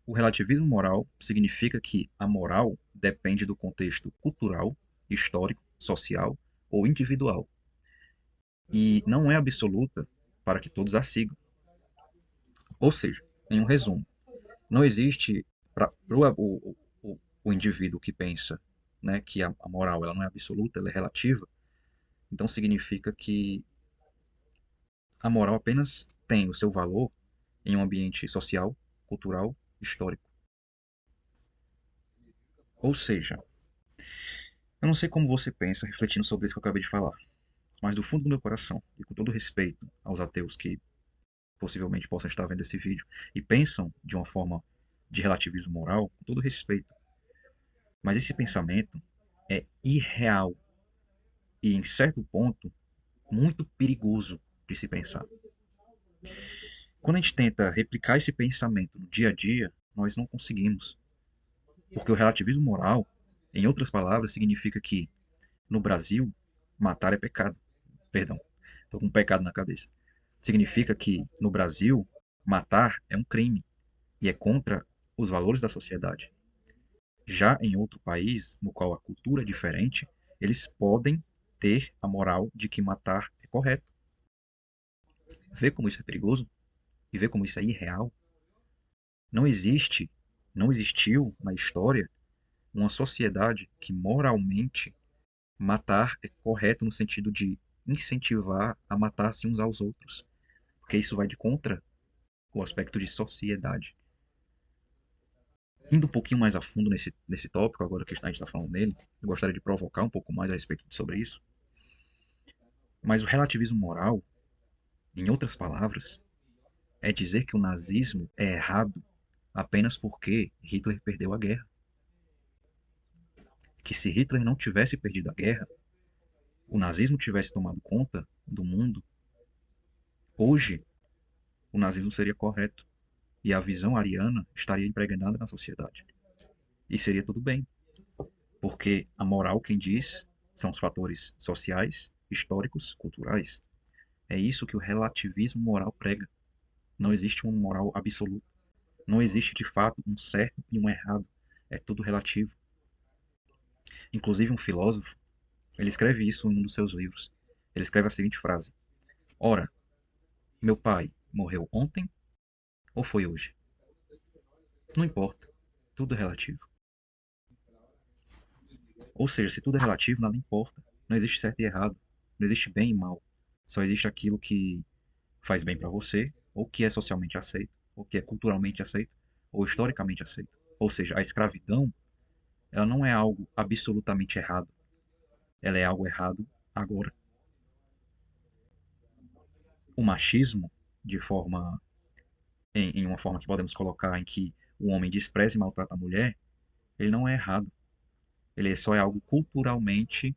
O relativismo moral significa que a moral depende do contexto cultural, histórico, social ou individual e não é absoluta para que todos a sigam. Ou seja, em um resumo, Não existe para o indivíduo que pensa, né, que a moral ela não é absoluta, ela é relativa, então significa que a moral apenas tem o seu valor em um ambiente social, cultural, histórico. Ou seja, eu não sei como você pensa refletindo sobre isso que eu acabei de falar, mas do fundo do meu coração, e com todo respeito aos ateus que possivelmente possam estar vendo esse vídeo e pensam de uma forma de relativismo moral, com todo respeito, mas esse pensamento é irreal e, em certo ponto, muito perigoso de se pensar. Quando a gente tenta replicar esse pensamento no dia a dia, nós não conseguimos. Porque o relativismo moral, em outras palavras, significa que no Brasil, matar é pecado. Perdão, estou com um pecado na cabeça. Significa que no Brasil, matar é um crime e é contra os valores da sociedade. Já em outro país, no qual a cultura é diferente, eles podem ter a moral de que matar é correto. Vê como isso é perigoso? E vê como isso é irreal? Não existe, não existiu na história uma sociedade que moralmente matar é correto no sentido de incentivar a matar-se uns aos outros, porque isso vai de contra o aspecto de sociedade. Indo um pouquinho mais a fundo nesse tópico, agora que a gente está falando nele, eu gostaria de provocar um pouco mais a respeito sobre isso, mas o relativismo moral, em outras palavras, é dizer que o nazismo é errado apenas porque Hitler perdeu a guerra. Que se Hitler não tivesse perdido a guerra, o nazismo tivesse tomado conta do mundo, hoje o nazismo seria correto e a visão ariana estaria impregnada na sociedade. E seria tudo bem, porque a moral, quem diz, são os fatores sociais, históricos, culturais. É isso que o relativismo moral prega. Não existe uma moral absoluta. Não existe de fato um certo e um errado. É tudo relativo. Inclusive um filósofo, ele escreve isso em um dos seus livros. Ele escreve a seguinte frase: ora, meu pai morreu ontem ou foi hoje? Não importa. Tudo é relativo. Ou seja, se tudo é relativo, nada importa. Não existe certo e errado. Não existe bem e mal. Só existe aquilo que faz bem para você, ou que é socialmente aceito, ou que é culturalmente aceito, ou historicamente aceito. Ou seja, a escravidão, ela não é algo absolutamente errado. Ela é algo errado agora. O machismo, de forma em uma forma que podemos colocar em que o homem despreza e maltrata a mulher, ele não é errado. Ele só é algo culturalmente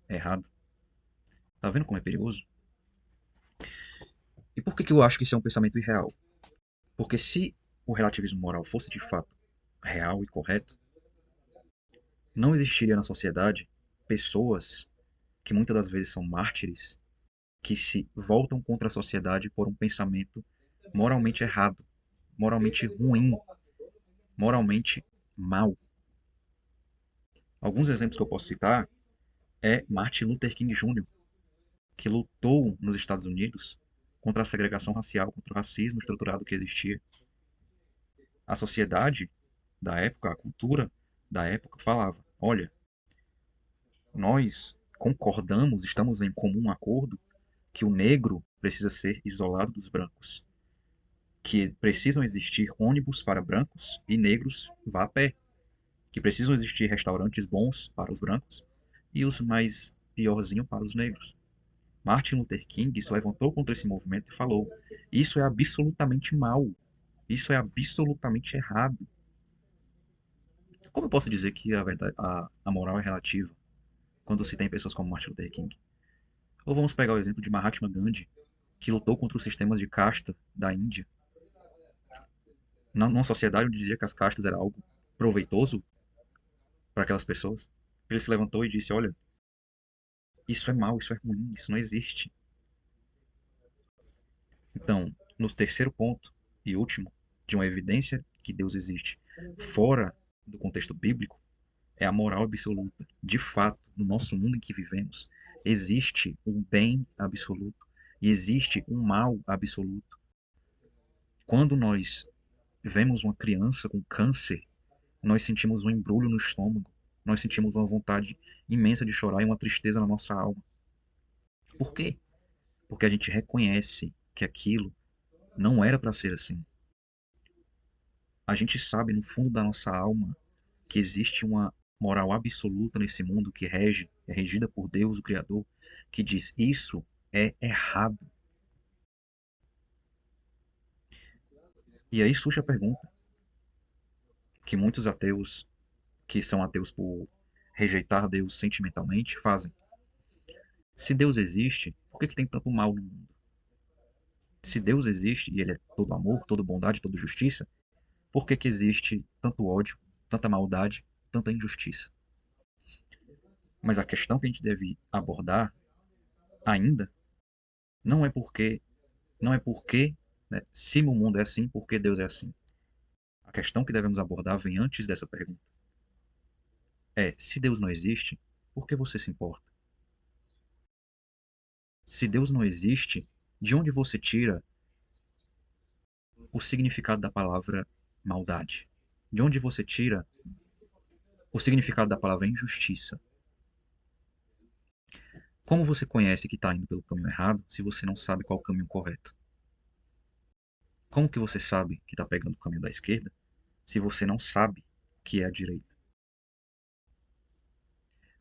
errado. Tá vendo como é perigoso? E por que que eu acho que isso é um pensamento irreal? Porque se o relativismo moral fosse de fato real e correto, não existiria na sociedade pessoas que muitas das vezes são mártires, que se voltam contra a sociedade por um pensamento moralmente errado, moralmente ruim, moralmente mau. Alguns exemplos que eu posso citar é Martin Luther King Jr., que lutou nos Estados Unidos contra a segregação racial, contra o racismo estruturado que existia. A sociedade da época, a cultura da época falava: olha, nós concordamos, estamos em comum acordo que o negro precisa ser isolado dos brancos, que precisam existir ônibus para brancos e negros vá a pé, que precisam existir restaurantes bons para os brancos e os mais piorzinhos para os negros. Martin Luther King se levantou contra esse movimento e falou: isso é absolutamente mal, isso é absolutamente errado. Como eu posso dizer que a verdade, a moral é relativa quando se tem pessoas como Martin Luther King? Ou vamos pegar o exemplo de Mahatma Gandhi, que lutou contra os sistemas de casta da Índia, numa sociedade onde dizia que as castas era algo proveitoso para aquelas pessoas. Ele se levantou e disse: olha, isso é mal, isso é ruim, isso não existe. Então, no terceiro ponto e último, de uma evidência que Deus existe fora do contexto bíblico, é a moral absoluta. De fato, no nosso mundo em que vivemos, existe um bem absoluto e existe um mal absoluto. Quando nós vemos uma criança com câncer, nós sentimos um embrulho no estômago, nós sentimos uma vontade imensa de chorar e uma tristeza na nossa alma. Por quê? Porque a gente reconhece que aquilo não era para ser assim. A gente sabe no fundo da nossa alma que existe uma moral absoluta nesse mundo que é regida por Deus, o Criador, que diz isso é errado. E aí surge a pergunta que muitos ateus, que são ateus por rejeitar Deus sentimentalmente, fazem. Se Deus existe, por que tem tanto mal no mundo? Se Deus existe e ele é todo amor, toda bondade, toda justiça, por que existe tanto ódio, tanta maldade, tanta injustiça? Mas a questão que a gente deve abordar ainda não é porque, não é porque, né, se o mundo é assim, por que Deus é assim? A questão que devemos abordar vem antes dessa pergunta. É, se Deus não existe, por que você se importa? Se Deus não existe, de onde você tira o significado da palavra maldade? De onde você tira o significado da palavra injustiça? Como você conhece que está indo pelo caminho errado se você não sabe qual é o caminho correto? Como que você sabe que está pegando o caminho da esquerda se você não sabe que é a direita?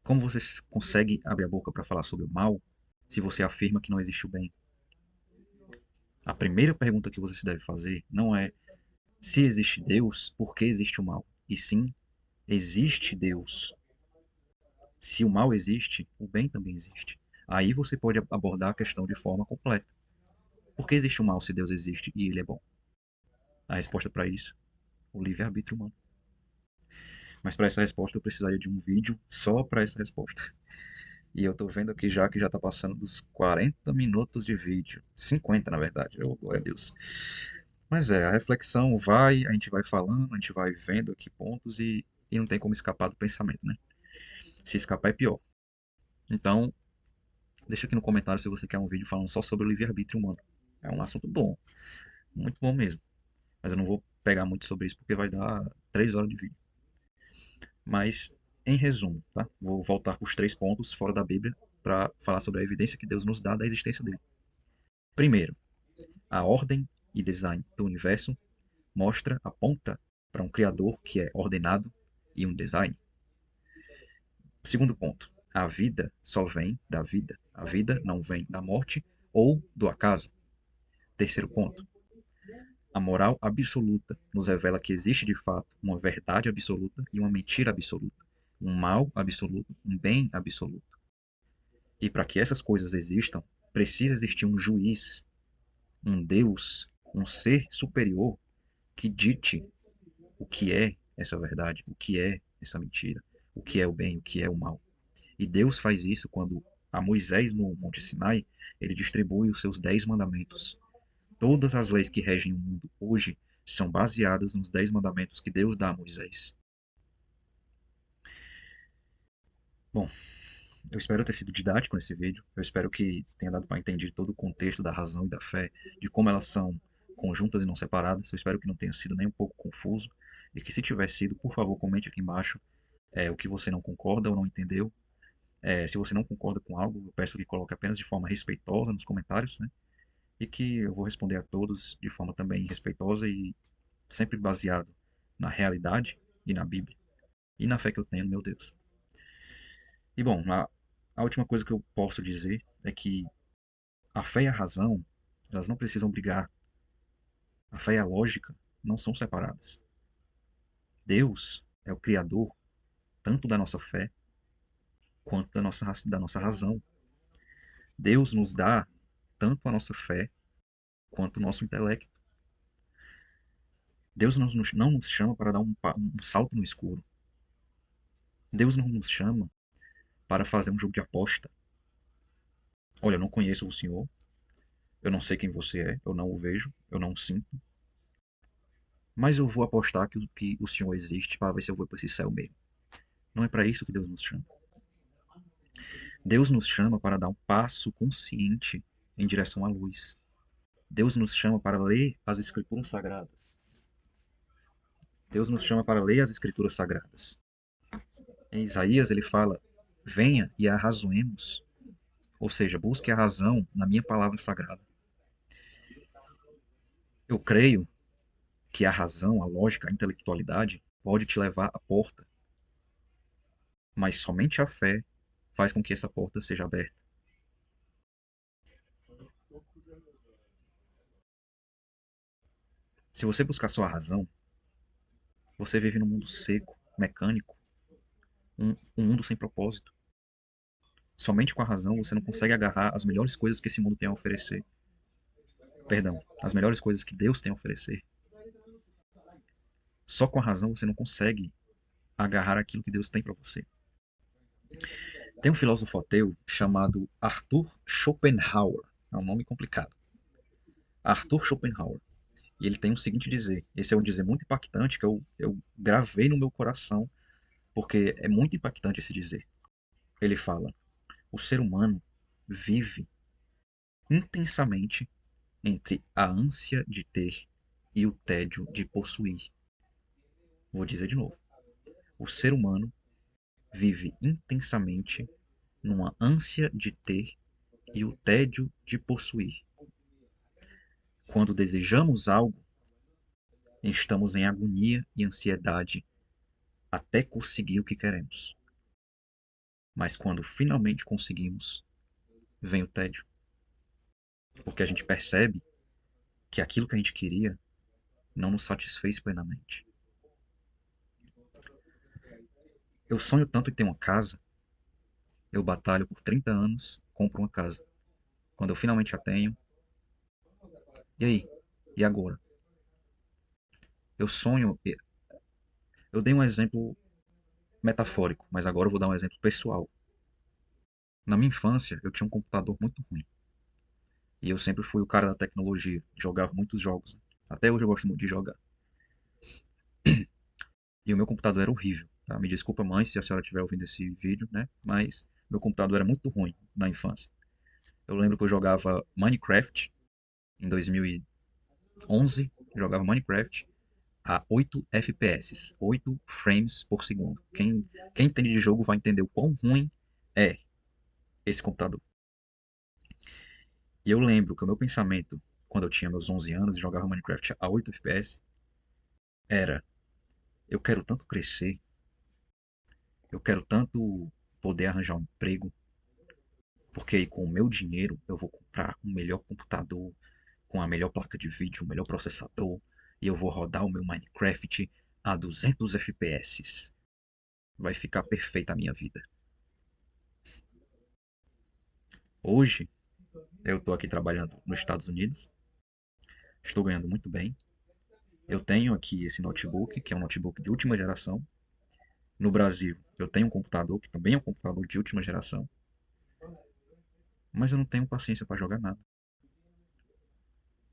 Como você consegue abrir a boca para falar sobre o mal se você afirma que não existe o bem? A primeira pergunta que você se deve fazer não é se existe Deus, por que existe o mal? E sim, existe Deus. Se o mal existe, o bem também existe. Aí você pode abordar a questão de forma completa. Por que existe o mal se Deus existe e ele é bom? A resposta para isso, o livre-arbítrio humano. Mas para essa resposta eu precisaria de um vídeo só para essa resposta. E eu tô vendo aqui já que já tá passando dos 40 minutos de vídeo. 50, na verdade. Oh, glória a Deus. Mas a reflexão vai, a gente vai falando, a gente vai vendo aqui pontos e não tem como escapar do pensamento, né? Se escapar é pior. Então, deixa aqui no comentário se você quer um vídeo falando só sobre o livre-arbítrio humano. É um assunto bom, muito bom mesmo. Mas eu não vou pegar muito sobre isso porque vai dar 3 horas de vídeo. Mas, em resumo, tá? Vou voltar para os 3 pontos fora da Bíblia para falar sobre a evidência que Deus nos dá da existência dele. Primeiro, a ordem e design do universo aponta para um criador que é ordenado e um design. Segundo ponto, a vida só vem da vida. A vida não vem da morte ou do acaso. Terceiro ponto, a moral absoluta nos revela que existe de fato uma verdade absoluta e uma mentira absoluta, um mal absoluto, um bem absoluto. E para que essas coisas existam, precisa existir um juiz, um Deus, um ser superior que dite o que é essa verdade, o que é essa mentira, o que é o bem, o que é o mal. E Deus faz isso quando a Moisés no Monte Sinai, ele distribui os seus 10 mandamentos. Todas as leis que regem o mundo hoje são baseadas nos 10 mandamentos que Deus dá a Moisés. Bom, eu espero ter sido didático nesse vídeo. Eu espero que tenha dado para entender todo o contexto da razão e da fé, de como elas são conjuntas e não separadas. Eu espero que não tenha sido nem um pouco confuso e que, se tiver sido, por favor, comente aqui embaixo o que você não concorda ou não entendeu. Se você não concorda com algo, eu peço que coloque apenas de forma respeitosa nos comentários, né? E que eu vou responder a todos de forma também respeitosa e sempre baseado na realidade e na Bíblia e na fé que eu tenho no meu Deus. E bom, a última coisa que eu posso dizer é que a fé e a razão, elas não precisam brigar. A fé e a lógica não são separadas. Deus é o criador tanto da nossa fé quanto da nossa razão. Deus nos dá tanto a nossa fé quanto o nosso intelecto. Deus não nos chama para dar um salto no escuro. Deus não nos chama para fazer um jogo de aposta. Olha, eu não conheço o Senhor, eu não sei quem você é, eu não o vejo, eu não o sinto, mas eu vou apostar que o Senhor existe para ver se eu vou para esse céu mesmo. Não é para isso que Deus nos chama. Deus nos chama para dar um passo consciente em direção à luz. Deus nos chama para ler as Escrituras Sagradas Deus nos chama para ler as Escrituras Sagradas. Em Isaías ele fala: venha e arrazoemos. Ou seja, busque a razão na minha palavra sagrada. Eu creio que a razão, a lógica, a intelectualidade pode te levar à porta, mas somente a fé faz com que essa porta seja aberta. Se você buscar só a razão, você vive num mundo seco, mecânico, um mundo sem propósito. Somente com a razão você não consegue agarrar as melhores coisas que esse mundo tem a oferecer. Perdão, as melhores coisas que Deus tem a oferecer. Só com a razão você não consegue agarrar aquilo que Deus tem para você. Tem um filósofo ateu chamado Arthur Schopenhauer. É um nome complicado. Arthur Schopenhauer. E ele tem o seguinte dizer. Esse é um dizer muito impactante que eu gravei no meu coração, porque é muito impactante esse dizer. Ele fala: o ser humano vive intensamente entre a ânsia de ter e o tédio de possuir. Vou dizer de novo. O ser humano vive intensamente numa ânsia de ter e o tédio de possuir. Quando desejamos algo, estamos em agonia e ansiedade até conseguir o que queremos. Mas quando finalmente conseguimos, vem o tédio. Porque a gente percebe que aquilo que a gente queria não nos satisfez plenamente. Eu sonho tanto em ter uma casa, eu batalho por 30 anos, compro uma casa. Quando eu finalmente a tenho, e aí? E agora? Eu sonho. Eu dei um exemplo metafórico, mas agora eu vou dar um exemplo pessoal. Na minha infância, eu tinha um computador muito ruim. E eu sempre fui o cara da tecnologia, jogava muitos jogos. Até hoje eu gosto muito de jogar. E o meu computador era horrível. Tá? Me desculpa, mãe, se a senhora estiver ouvindo esse vídeo, né? Mas meu computador era muito ruim na infância. Eu lembro que eu jogava Minecraft em 2011. Jogava Minecraft a 8 FPS, 8 frames por segundo. Quem entende de jogo vai entender o quão ruim é esse computador. E eu lembro que o meu pensamento, quando eu tinha meus 11 anos e jogava Minecraft a 8 FPS, era: eu quero tanto crescer, eu quero tanto poder arranjar um emprego, porque aí com o meu dinheiro eu vou comprar um melhor computador, com a melhor placa de vídeo, o melhor processador, e eu vou rodar o meu Minecraft a 200 FPS. Vai ficar perfeita a minha vida. Hoje, eu estou aqui trabalhando nos Estados Unidos, estou ganhando muito bem. Eu tenho aqui esse notebook, que é um notebook de última geração. No Brasil, eu tenho um computador, que também é um computador de última geração, mas eu não tenho paciência para jogar nada.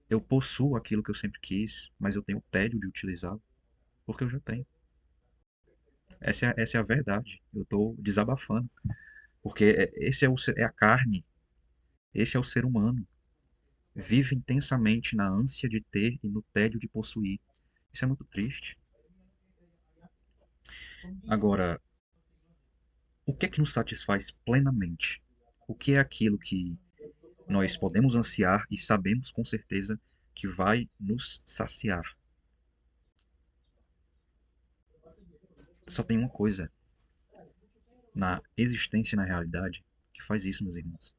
Eu possuo aquilo que eu sempre quis, mas eu tenho tédio de utilizá-lo, porque eu já tenho. Essa é a verdade. Eu estou desabafando, porque esse é a carne, esse é o ser humano. Vive intensamente na ânsia de ter e no tédio de possuir. Isso é muito triste. Agora, o que é que nos satisfaz plenamente? O que é aquilo que nós podemos ansiar e sabemos com certeza que vai nos saciar? Só tem uma coisa na existência e na realidade que faz isso, meus irmãos.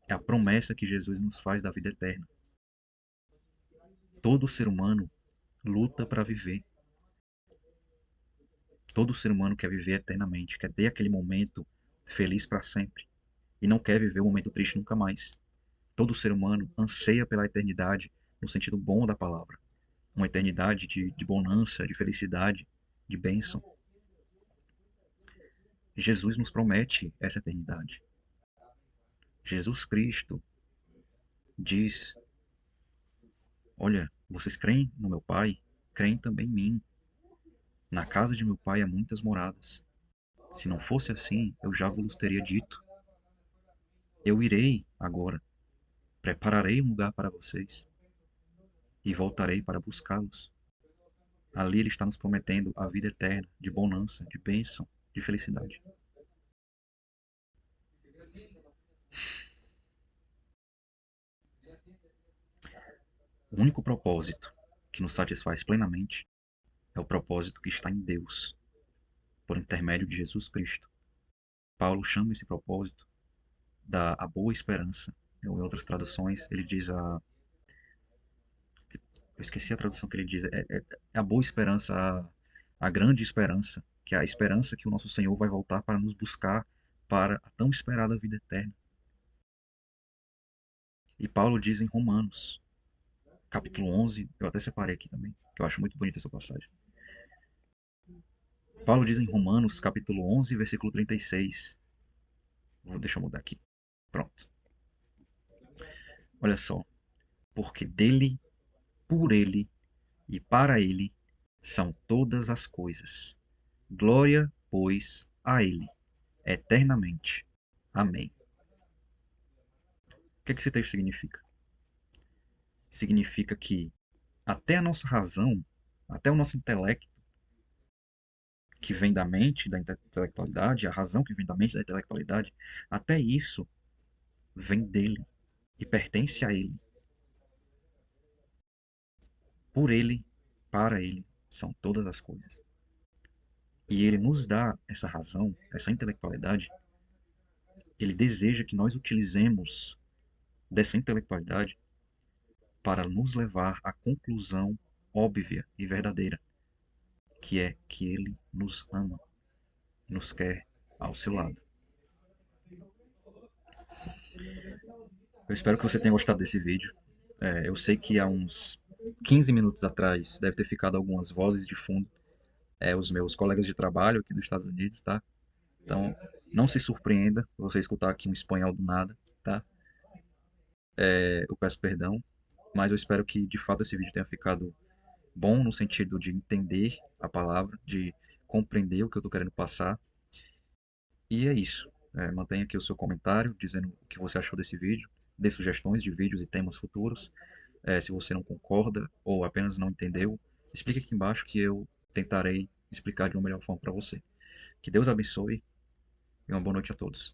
É a promessa que Jesus nos faz da vida eterna. Todo ser humano luta para viver. Todo ser humano quer viver eternamente, quer ter aquele momento feliz para sempre e não quer viver um momento triste nunca mais. Todo ser humano anseia pela eternidade no sentido bom da palavra. Uma eternidade de bonança, de felicidade, de bênção. Jesus nos promete essa eternidade. Jesus Cristo diz: olha, vocês creem no meu Pai? Creem também em mim. Na casa de meu Pai há muitas moradas. Se não fosse assim, eu já vos teria dito. Eu irei agora, prepararei um lugar para vocês e voltarei para buscá-los. Ali ele está nos prometendo a vida eterna, de bonança, de bênção, de felicidade. O único propósito que nos satisfaz plenamente é o propósito que está em Deus, por intermédio de Jesus Cristo. Paulo chama esse propósito da a boa esperança. Em outras traduções, ele diz a. Eu esqueci a tradução que ele diz. É a boa esperança, a grande esperança, que é a esperança que o nosso Senhor vai voltar para nos buscar para a tão esperada vida eterna. E Paulo diz em Romanos, capítulo 11, eu até separei aqui também, que eu acho muito bonita essa passagem. Paulo diz em Romanos, capítulo 11, versículo 36. Deixa eu mudar aqui. Pronto. Olha só. Porque dele, por ele e para ele são todas as coisas. Glória, pois, a ele, eternamente. Amém. O que é que esse texto significa? Significa que até a nossa razão, até o nosso intelecto, que vem da mente, da intelectualidade, a razão que vem da mente, da intelectualidade, até isso vem dele e pertence a ele. Por ele, para ele, são todas as coisas. E ele nos dá essa razão, essa intelectualidade, ele deseja que nós utilizemos dessa intelectualidade para nos levar à conclusão óbvia e verdadeira, que é que ele nos ama, nos quer ao seu lado. Eu espero que você tenha gostado desse vídeo. Eu sei que há uns 15 minutos atrás deve ter ficado algumas vozes de fundo, os meus colegas de trabalho aqui dos Estados Unidos, tá? Então, não se surpreenda você escutar aqui um espanhol do nada, tá? Eu peço perdão, mas eu espero que de fato esse vídeo tenha ficado bom no sentido de entender a palavra, de compreender o que eu estou querendo passar. E é isso. Mantenha aqui o seu comentário dizendo o que você achou desse vídeo, dê sugestões de vídeos e temas futuros. Se você não concorda ou apenas não entendeu, explique aqui embaixo que eu tentarei explicar de uma melhor forma para você. Que Deus abençoe e uma boa noite a todos.